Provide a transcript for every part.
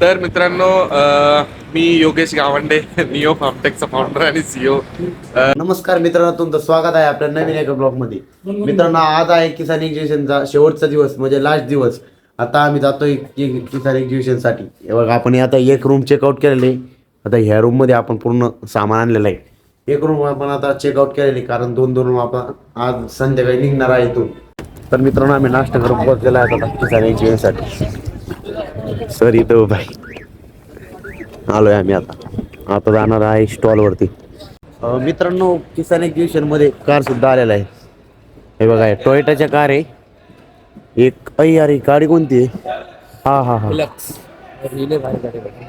तर मित्रांनो मी Yogesh Gawande neo फार्मटेकचा founder आणि सीईओ. नमस्कार मित्रांनो, तुमचं स्वागत आहे आपल्या नवीन एका ब्लॉग मध्ये. मित्रांनो, आज आहे किसान एक्झिबिशनचा शेवटचा दिवस म्हणजे लास्ट दिवस. आता आम्ही जातोय किसान एक्झिबिशन साठी. हे बघा, आपण आता एक रूम चेकआउट केलेले. आता ह्या रूम मध्ये आपण पूर्ण सामान आणलेलं आहे. एक रूम आपण आता चेकआउट केलेली, कारण दोन रूम आपण आज संध्याकाळी निघणार आहे इथून. तर मित्रांनो, आम्ही नाश्ता करून पोहोचलेला आहे आता किसान एक्झिबिशन साठी. सर इथं उभा आहे. आलोय आम्ही आता जाणार आहे स्टॉल वरती. मित्रांनो, किसान एक्झिबिशन मध्ये कार सुद्धा आलेला आहे. हे बघा, टोयोटाच्या कार आहे. एक अरे गाडी कोणती आहे? हा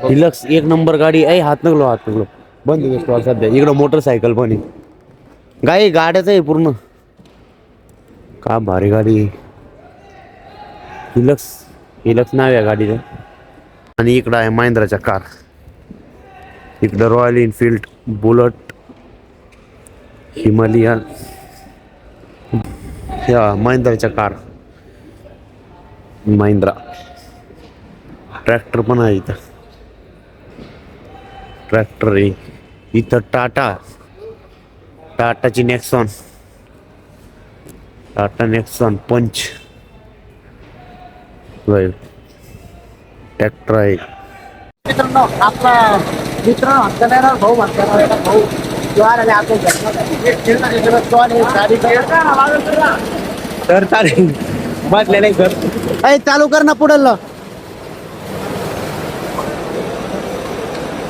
हिलक्स एक नंबर गाडी आहे. हात नकलो बंद स्टॉल सध्या. इकडं मोटरसायकल पण आहे. गाड्याच आहे पूर्ण. का भारी गाडी. हिलक्स नाव आहे गाडीचं. आणि इकडं आहे महिंद्राच्या कार. इकडं रॉयल एनफिल्ड, बुलेट, हिमालयन, या महिंद्राच्या कार. महिंद्रा ट्रॅक्टर पण आहे इथं. ट्रॅक्टर आहे इथं. टाटाची नेक्सॉन, टाटा नेक्सॉन पंच ट्रॅक्टर आहे. मित्रांनो, आपला मित्र म्हणतात भाऊ म्हणतात भाऊ ज्वार आले तर चालेल बसलेलं घर चालू कर ना पुढे.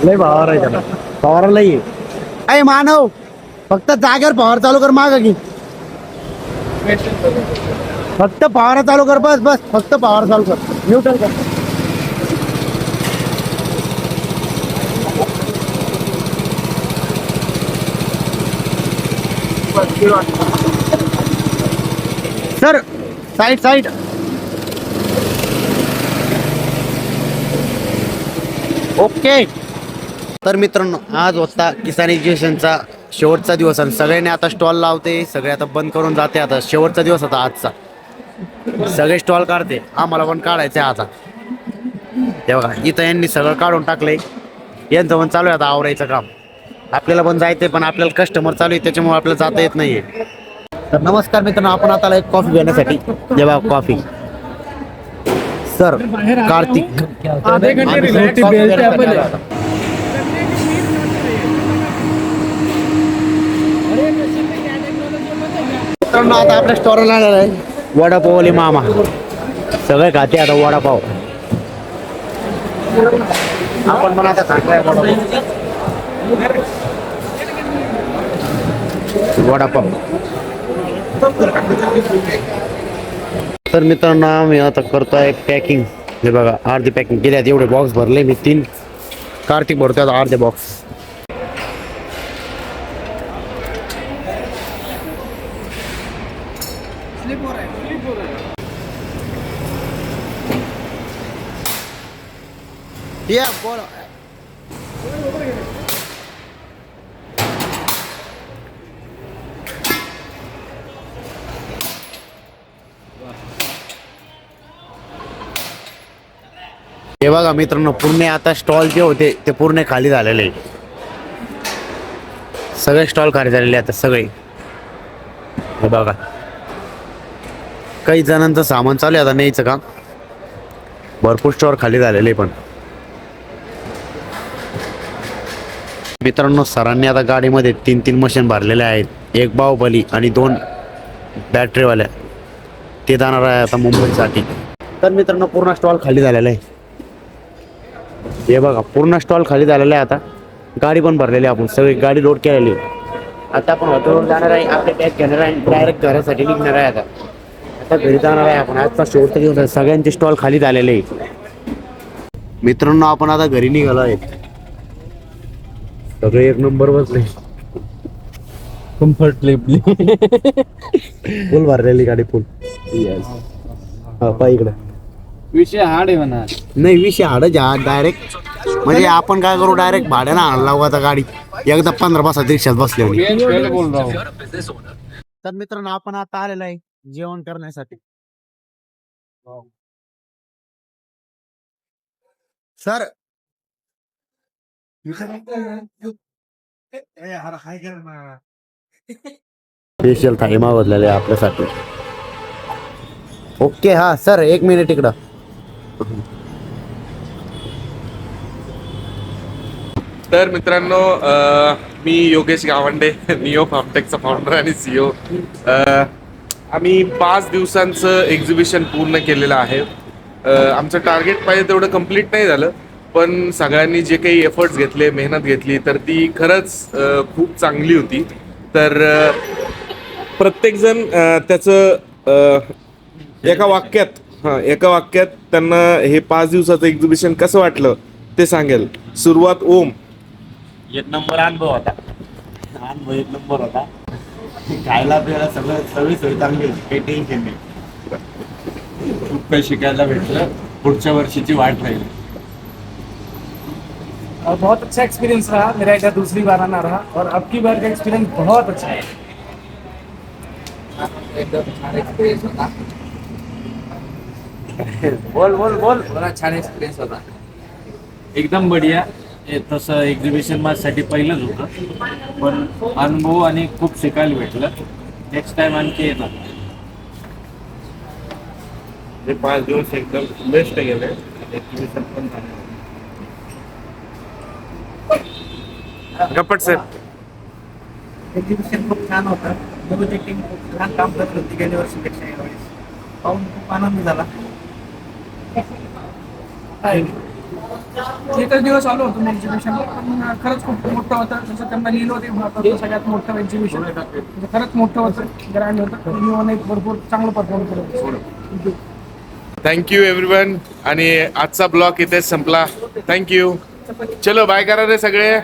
लय पॉवर आहे त्याला. पॉवर लय आहे. मानव फक्त जागेवर पॉवर चालू कर. माग की फक्त पॉवर चालू कर. बस फक्त पॉवर चालू कर. न्यूट्रल कर. Sir side. ओके. तर मित्रांनो, आज होता किसान एक्झिबिशनचा शेवटचा दिवस आणि सगळ्यांनी आता स्टॉल लावते. सगळे आता बंद करून जाते. आता शेवटचा दिवस होता आजचा. सगळे स्टॉल काढते. आम्हाला पण काढायचे आता. तेव्हा इथं यांनी सगळं काढून टाकलंय. यांचं पण चालू आहे आता आवरायचं काम. आपल्याला पण जायचंय, पण आपल्याला कस्टमर चालू आहे, त्याच्यामुळे आपल्याला जाता येत नाहीये. तर नमस्कार मित्रांनो, आपण आता एक कॉफी घेण्यासाठी. जेव्हा कॉफी सर कार्तिक मित्रांनो, आता आपल्या स्टॉलला आलेला आहे वडापावले मामा. सगळे खाते आता वडापाव. आपण पण आता खातोय वडापाव. तर मित्रांनो, मी आता करतोय पॅकिंग. हे बघा, अर्धी पॅकिंग केली आहे. एवढे बॉक्स भरले मी 3. कार्तिक भरतोय आता अर्धे बॉक्स. हे बघा मित्रांनो, पूर्ण आता स्टॉल जे होते ते पूर्ण खाली झालेले. सगळे स्टॉल खाली झालेले आता सगळे. हे बघा, काही जणांचं सामान चालू आहे आता न्यायचं काम. भरपूर स्टॉल खाली झालेले. पण मित्रांनो, सरांनी आता गाडीमध्ये 3 मशीन भरलेले आहेत. एक बाहुबली आणि 2 बॅटरीवाल्या. ते जाणार आहे आता मुंबईसाठी. तर मित्रांनो, पूर्ण स्टॉल खाली झालेला आहे. हे बघा, पूर्ण स्टॉल खाली झालेला आहे आता. गाडी पण भरलेली. आपण सगळी गाडी लोड केलेली. आता आपण हॉटेलवर जाणार आहे. आपले बॅग घेणार आहे. डायरेक्ट घरासाठी निघणार आहे. आता घरी जाणार आहे आपण. आजचा शेवटचा दिवस आहे. सगळ्यांचे स्टॉल खाली झालेले. मित्रांनो, आपण आता घरी निघालो आहे. सगळे एक नंबर बसले. कम्फर्टेबली फुल भरलेली गाडी. फुल. हा इकडे विषय हार्ड आहे म्हणा. नाही, विषय हाडच डायरेक्ट. म्हणजे आपण काय करू, डायरेक्ट भाड्यानं आणायला लावू आता गाडी. एकदा 15 रिक्षात बसले. तर मित्रांनो, आपण आता आलेला आहे जेवण करण्यासाठी. सर स्पेशल थाळी मागवलेली आहे आपल्यासाठी. ओके हा सर, 1 मिनिट इकडं. तर मित्रांनो, मी योगेश गावंडे, निओ फार्मटेकचा फाउंडर आणि CEO. आम्ही 5 दिवसांचं एक्झिबिशन पूर्ण केलेलं आहे. आमचं टार्गेट पाहिजे तेवढं कंप्लीट नाही झालं, पण सगळ्यांनी जे काही एफर्ट्स घेतले, मेहनत घेतली, तर ती खरंच खूप चांगली होती. तर प्रत्येकजण त्याचं एका वाक्यात त्यांना हे 5 दिवसाचं एक्झिबिशन कसं वाटलं ते सांगेल. सुरुवात ओम. एक नंबर अनुभव होता. एक नंबर होता. खायला प्यायला सगळं सगळी सोय चांगली होती, काही टेन्शन नाही. खूप काही शिकायला भेटलं. पुढच्या वर्षीची वाट राहील. और बहुत अच्छा एक्सपीरियंस रहा मेरा, इधर दूसरी बार आना रहा और अब की बार का एक्सपीरियंस बहुत अच्छा है. एकदम छान एक्सपिरियन्स होता. बोल बड़ा छान एक्सपिरियन्स होता. एकदम बढिया. तसं एक्झिबिशन माझ्यासाठी पहिलंच होतं, पण अनुभव आणि खूप शिकायला भेटलं. नेक्स्ट टाइम आणखी येणार. हे 5 दिवस एकदम बेस्ट गेले. एक्झिबिशन पण गप्पट सर. एक्झिबिशन खूप छान होतं. दोघी टीम खूप छान काम करत होती गेल्या वर्षीपेक्षा यावेळेस. पाहून खूप आनंद झाला. एकच दिवस आलो होतो एक्झिबिशन, पण खरंच खूप मोठं होतं. जसं त्यांना लिहिलं होतं भारताचं सगळ्यात मोठं एक्झिबिशन, म्हणजे खरंच मोठं होतं, ग्रँड होतं. निओने भरपूर चांगलं परफॉर्म केलं. Thank you everyone. आणि आजचा ब्लॉग इथेच संपला. थँक्यू. चलो बाय करा रे सगळे.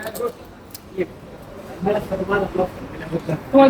तुम्हाला